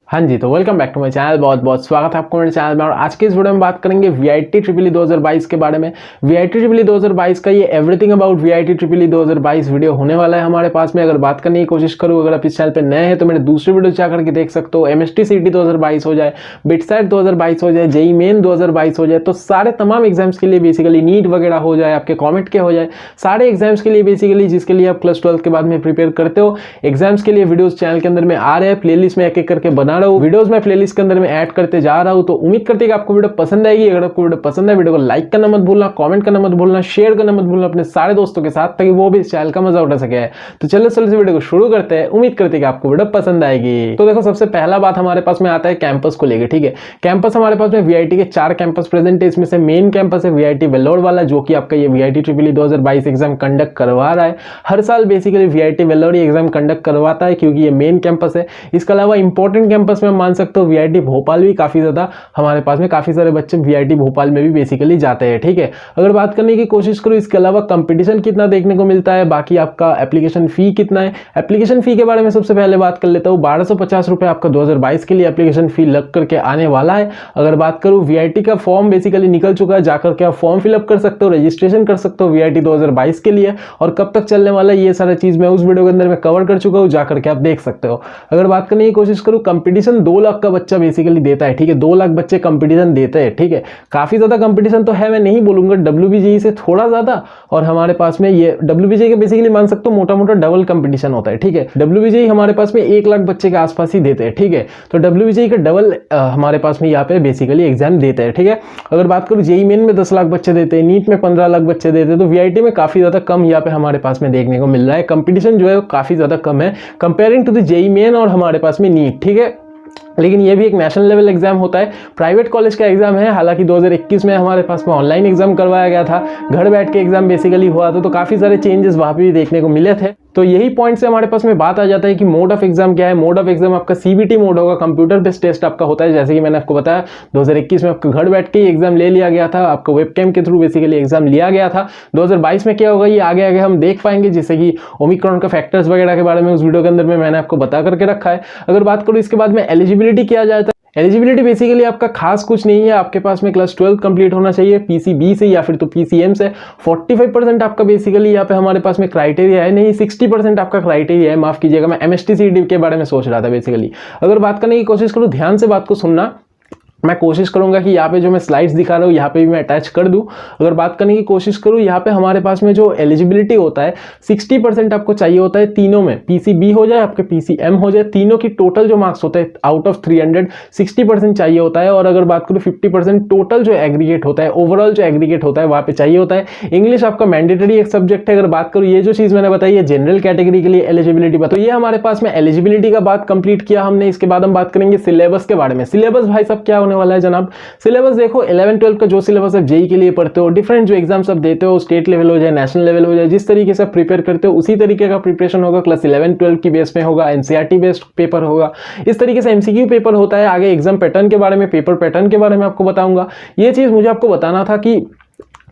हाँ जी, तो welcome back to my channel. बहुत बहुत स्वागत है आपको मेरे चैनल में। और आज के इस वीडियो में बात करेंगे वीआईटी ट्रिपल 2022 के बारे में। वीआईटी ट्रिपल 2022 का ये everything about VIT triple 2022 video होने वाला है हमारे पास में। अगर बात करने की कोशिश करूँ, अगर आप इस चैनल पर नए हैं तो मेरे दूसरे वीडियो जाकर के देख सकते हो। MHT-CET 2022 हो जाए, बिटसैट 2022 हो जाए, जेईई मेन 2022 हो जाए, तो सारे तमाम एग्जाम्स के लिए बेसिकली नीट वगैरह हो जाए, आपके कॉमेट के हो जाए, सारे एग्जाम्स के लिए बेसिकली जिसके लिए आप क्लास 12 के बाद में प्रिपेयर करते हो, एग्जाम्स के लिए वीडियोस चैनल के अंदर में आ रहे हैं। प्लेलिस्ट में एक एक करके बना रहा हूँ, वीडियोस में प्लेलिस्ट के अंदर में ऐड करते जा रहा हूं। तो उम्मीद करते हैं कि आपको वीडियो पसंद आएगी। अगर आपको वीडियो पसंद है, वीडियो को लाइक करना मत भूलना, कमेंट करना मत भूलना, शेयर करना मत भूलना अपने सारे दोस्तों के साथ, ताकि वो भी इस चैनल का मजा उठा सके। तो चलो से वीडियो को शुरू करते हैं। उम्मीद करते हैं कि आपको वीडियो पसंद आएगी। तो देखो, सबसे पहला बात हमारे पास में आता है कैंपस को लेकर। ठीक है, कैंपस हमारे पास में वीआईटी के 4 कैंपस प्रेजेंट है। इसमें से मेन कैंपस है वीआईटी वेल्लोर वाला, जो कि आपका ये वीआईटी ट्रिपल 2022 एग्जाम कंडक्ट करवा रहा है। हर साल basically VIT Vellore exam conduct करवाता है, क्योंकि ये मेन कैंपस है। इसके अलावा इंपॉर्टेंट कैंपस में मान सकते हो वीआईटी भोपाल भी काफी ज्यादा हमारे पास में, काफी सारे बच्चे वीआईटी भोपाल में भी बेसिकली जाते हैं। ठीक है, अगर बात करने की कोशिश करूं, इसके अलावा कंपटीशन कितना देखने को मिलता है, बाकी आपका एप्लीकेशन फी कितना है। एप्लीकेशन फी के बारे में सबसे पहले बात कर लेता हूं। 1250 रुपए आपका 2022 के लिए एप्लीकेशन फी लग करके आने वाला है। अगर बात करूं, वीआईटी का फॉर्म बेसिकली निकल चुका है, जाकर के आप फॉर्म फिलअप कर सकते हो, रजिस्ट्रेशन कर सकते हो वीआईटी 2022 के लिए। और कब तक चलने वाला है, ये सारा चीज मैं उस वीडियो के अंदर में कवर कर चुका हूं, जाकर के आप देख सकते हो। अगर बात करने की कोशिश करूं, कंपटीशन 2 लाख का बच्चा बेसिकली देता है। ठीक है, 2 लाख बच्चे कंपटीशन देते हैं। ठीक है, काफी ज्यादा कंपटीशन तो है, मैं नहीं बोलूंगा, WBJEE से थोड़ा ज्यादा। और हमारे पास में ये WBJEE के बेसिकली मान सकते हो मोटा मोटा डबल कंपटीशन होता है। ठीक है, WBJEE हमारे पास में 1 लाख बच्चे के आसपास ही देते हैं। ठीक है, तो WBJEE का डबल हमारे पास में यहाँ पे बेसिकली एग्जाम देते हैं। ठीक है, अगर बात करूँ, जेईई मेन में 10 लाख बच्चे देते हैं, नीट में 15 लाख बच्चे देते हैं, तो वीआईटी में काफी ज्यादा कम यहाँ पे हमारे पास में देखने को मिल रहा है। कंपटीशन जो है वो काफी ज्यादा कम है comparing to the JEE main और हमारे पास में नीट। ठीक है, लेकिन ये भी एक नेशनल लेवल एग्जाम होता है, प्राइवेट कॉलेज का एग्जाम है। हालांकि 2021 में हमारे पास में ऑनलाइन एग्जाम करवाया गया था, घर बैठ के एग्जाम बेसिकली हुआ था, तो काफी सारे चेंजेस वहां पे भी देखने को मिले थे। तो यही पॉइंट से हमारे पास में बात आ जाता है कि मोड ऑफ एग्जाम क्या है। मोड ऑफ एग्जाम आपका सीबीटी मोड होगा, कंप्यूटर बेस्ड टेस्ट आपका होता है। जैसे कि मैंने आपको बताया, 2021 में आपका घर बैठ के ही एग्जाम ले लिया गया था, आपको वेबकैम के थ्रू बेसिकली एग्जाम लिया गया था। 2022 में क्या होगा, ये आगे आगे हम देख पाएंगे, जैसे कि ओमिक्रॉन का फैक्टर्स वगैरह के बारे में उस वीडियो के अंदर में मैंने आपको बता करके रखा है। अगर बात करूँ इसके बाद में एलिजिबिलिटी किया जाता है, एलिजिबिलिटी बेसिकली आपका खास कुछ नहीं है। आपके पास में क्लास 12 कंप्लीट होना चाहिए पीसीबी से या फिर तो पीसीएम से। 45% आपका बेसिकली यहाँ पे हमारे पास में क्राइटेरिया है, नहीं 60% आपका क्राइटेरिया है, माफ कीजिएगा, मैं MHT-CET के बारे में सोच रहा था बेसिकली। अगर बात करने की कोशिश करूँ, ध्यान से बात को सुनना, मैं कोशिश करूंगा कि यहाँ पे जो मैं स्लाइड्स दिखा रहा हूँ यहाँ पे भी मैं अटैच कर दूं। अगर बात करने की कोशिश करूँ, यहाँ पे हमारे पास में जो एलिजिबिलिटी होता है 60% आपको चाहिए होता है तीनों में, पीसीबी हो जाए, आपके पीसीएम हो जाए, तीनों की टोटल जो मार्क्स होता है आउट ऑफ 300 60% चाहिए होता है। और अगर बात करूँ 50% टोटल जो एग्रीगेट होता है, ओवरऑल जो एग्रीगेट होता है वहाँ पे चाहिए होता है। इंग्लिश आपका मैंडेटरी एक सब्जेक्ट है। अगर बात करूँ, ये जो चीज मैंने बताई है जनरल कैटेगरी के लिए एलिजिबिलिटी बताओ, ये हमारे पास में एलिजिबिलिटी का बात कंप्लीट किया हमने। इसके बाद हम बात करेंगे सिलेबस के बारे में। सिलेबस भाई साहब क्या होने वाला है जनाब, सिलेबस देखो 11-12 का जो सिलेबस आप जेईई के लिए पढ़ते हो, डिफरेंट जो एग्जाम्स आप देते हो, स्टेट लेवल हो जाए, नेशनल लेवल हो जाए, जिस तरीके से आप प्रिपेयर करते हो उसी तरीके का प्रिपरेशन होगा। क्लास 11-12 की बेस में होगा, एनसीईआरटी बेस्ड पेपर होगा, इस तरीके से एमसीक्यू पेपर होता है। आगे एग्जाम पैटर्न के बारे में, पेपर पैटर्न के बारे में आपको बताऊंगा। ये चीज मुझे आपको बताना था कि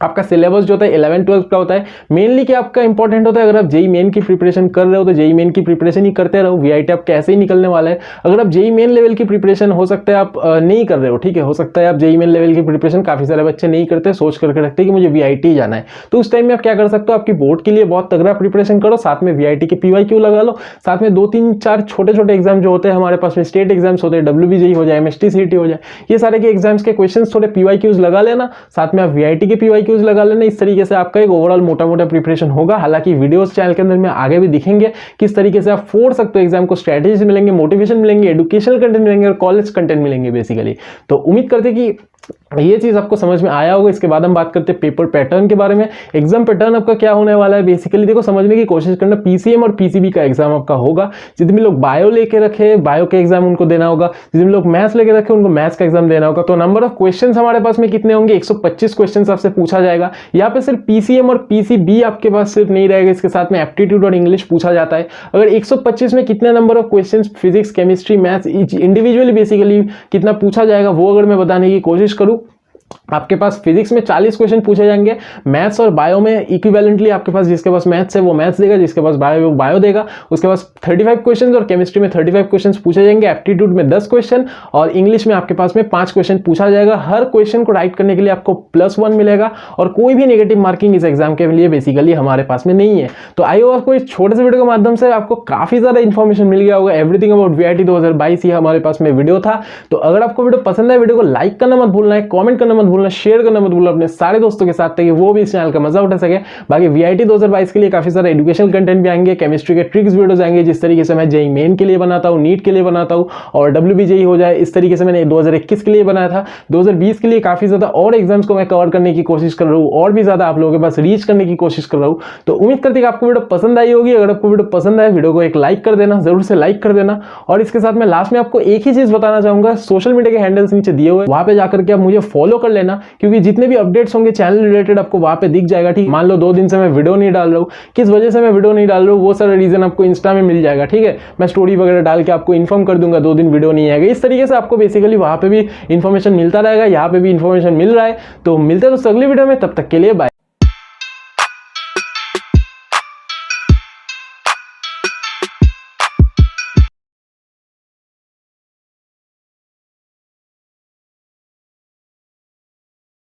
आपका सिलेबस जो होता है 11-12 का होता है। मेनली क्या आपका इंपॉर्टेंट होता है, अगर आप जेईई मेन की प्रिपरेशन कर रहे हो तो जेईई मेन की प्रिपरेशन ही करते रहो, वीआईटी आप कैसे ही निकलने वाला है। अगर आप जेईई मेन लेवल की प्रिपरेशन हो सकता है आप नहीं कर रहे हो, ठीक है, हो सकता है आप जेईई मेन लेवल की प्रिपरेशन काफी सारे बच्चे नहीं करते, सोच करके रखते हैं कि मुझे वीआईटी जाना है। तो उस टाइम में आप क्या कर सकते हो, आपकी बोर्ड के लिए बहुत तगड़ा प्रिपरेशन करो, साथ में वीआईटी के पीवाईक्यू लगा लो, साथ में 2-3-4 छोटे छोटे एग्जाम जो होते हैं हमारे पास में, स्टेट एग्जाम्स होते हैं, WBJEE हो जाए, MHT-CET हो जाए, ये सारे के एग्जाम्स के क्वेश्चन थोड़े पीवाईक्यूज लगा लेना, साथ में आप वीआईटी के पीवाईक्यूज लगा लेना। इस तरीके से आपका एक ओवरऑल मोटा मोटा प्रिपरेशन होगा। हालांकि वीडियोस चैनल के अंदर में आगे भी दिखेंगे किस तरीके से आप फोड़ सकते हो एग्जाम को, स्ट्रेटेजीज मिलेंगे, मोटिवेशन मिलेंगे, एजुकेशनल कंटेंट मिलेंगे और कॉलेज कंटेंट मिलेंगे बेसिकली। तो उम्मीद करते हैं कि ये चीज आपको समझ में आया होगा। इसके बाद हम बात करते हैं पेपर पैटर्न के बारे में। एग्जाम पैटर्न आपका क्या होने वाला है बेसिकली, देखो समझने की कोशिश करना, पीसीएम और पीसीबी का एग्जाम आपका होगा। जितने लोग बायो लेके रखे, बायो के एग्जाम उनको देना होगा, जितने लोग मैथ्स लेके रखे उनको मैथ्स का एग्जाम देना होगा। तो नंबर ऑफ क्वेश्चंस हमारे पास में कितने होंगे, 125 क्वेश्चंस आपसे पूछा जाएगा। यहाँ पे सिर्फ पीसीएम और पीसीबी आपके पास सिर्फ नहीं रहेगा, इसके साथ में एप्टीट्यूड और इंग्लिश पूछा जाता है। अगर 125 में कितने number of questions physics, chemistry, maths individually basically कितना पूछा जाएगा, वो अगर मैं बताने की कोशिश करूं आपके पास फिजिक्स में 40 क्वेश्चन पूछे जाएंगे, मैथ्स और बायो में इक्विवेलेंटली आपके पास जिसके पास मैथ्स है वो मैथ्स देगा, जिसके पास बायो है वो बायो देगा। उसके पास 35 क्वेश्चन और केमिस्ट्री में 35 क्वेश्चन पूछे जाएंगे, एप्टीट्यूड में 10 क्वेश्चन और इंग्लिश में आपके पास में 5 क्वेश्चन पूछा जाएगा। हर क्वेश्चन को राइट करने के लिए आपको +1 मिलेगा और कोई भी नेगेटिव मार्किंग इस एग्जाम के लिए बेसिकली हमारे पास में नहीं है। तो आई होप आपको इस छोटे से वीडियो के माध्यम से आपको काफी ज्यादा इन्फॉर्मेशन मिल गया होगा। एवरीथिंग अबाउट वीआईटी 2022 ये हमारे पास में वीडियो था। तो अगर आपको वीडियो पसंद है, वीडियो को लाइक करना मत भूलना है, कॉमेंट करना मत भूलना, शेयर करना मत भूलना अपने सारे दोस्तों के साथ, ताकि वो भी इस चैनल का मजा उठा सके। बाकी वीआईटी 2022 के लिए काफी सारे एजुकेशनल कंटेंट भी आएंगे, केमिस्ट्री के ट्रिक्स वीडियोस आएंगे, जिस तरीके से मैं जेईई मेन के लिए बनाता हूँ, नीट के लिए बनाता हूँ और WBJEE हो जाए, इस तरीके से मैंने 2021 के लिए बनाया था। 2020 के लिए काफी ज्यादा और एग्जाम्स को मैं कवर करने की कोशिश कर रहा हूँ और भी ज्यादा आप लोगों के पास रीच करने की कोशिश कर रहा हूँ। तो उम्मीद करते हैं कि आपको वीडियो पसंद आई होगी। अगर आपको वीडियो पसंद आए, वीडियो को एक लाइक कर देना, जरूर से लाइक कर देना। और इसके साथ मैं लास्ट में आपको एक ही चीज बताना चाहूंगा, सोशल मीडिया के हैंडल्स नीचे दिए हुए, वहां पे जाकर के आप मुझे फॉलो कर लेना, क्योंकि जितने भी अपडेट्स होंगे चैनल रिलेटेड आपको वहां पे दिख जाएगा। ठीक, मान लो 2 दिन से मैं वीडियो नहीं डाल रहा हूँ, किस वजह से मैं वीडियो नहीं डाल रहा हूँ, वो सारा रीजन आपको इंस्टा में मिल जाएगा। ठीक है, मैं स्टोरी वगैरह डाल के आपको इन्फॉर्म कर दूंगा 2 दिन वीडियो नहीं आएगा। इस तरीके से आपको बेसिकली वहां पे भी इन्फॉर्मेशन मिलता रहेगा, यहाँ पे भी इन्फॉर्मेशन मिल रहा है। तो मिलते हैं दोस्तों अगली वीडियो में, तब तक के लिए बाय।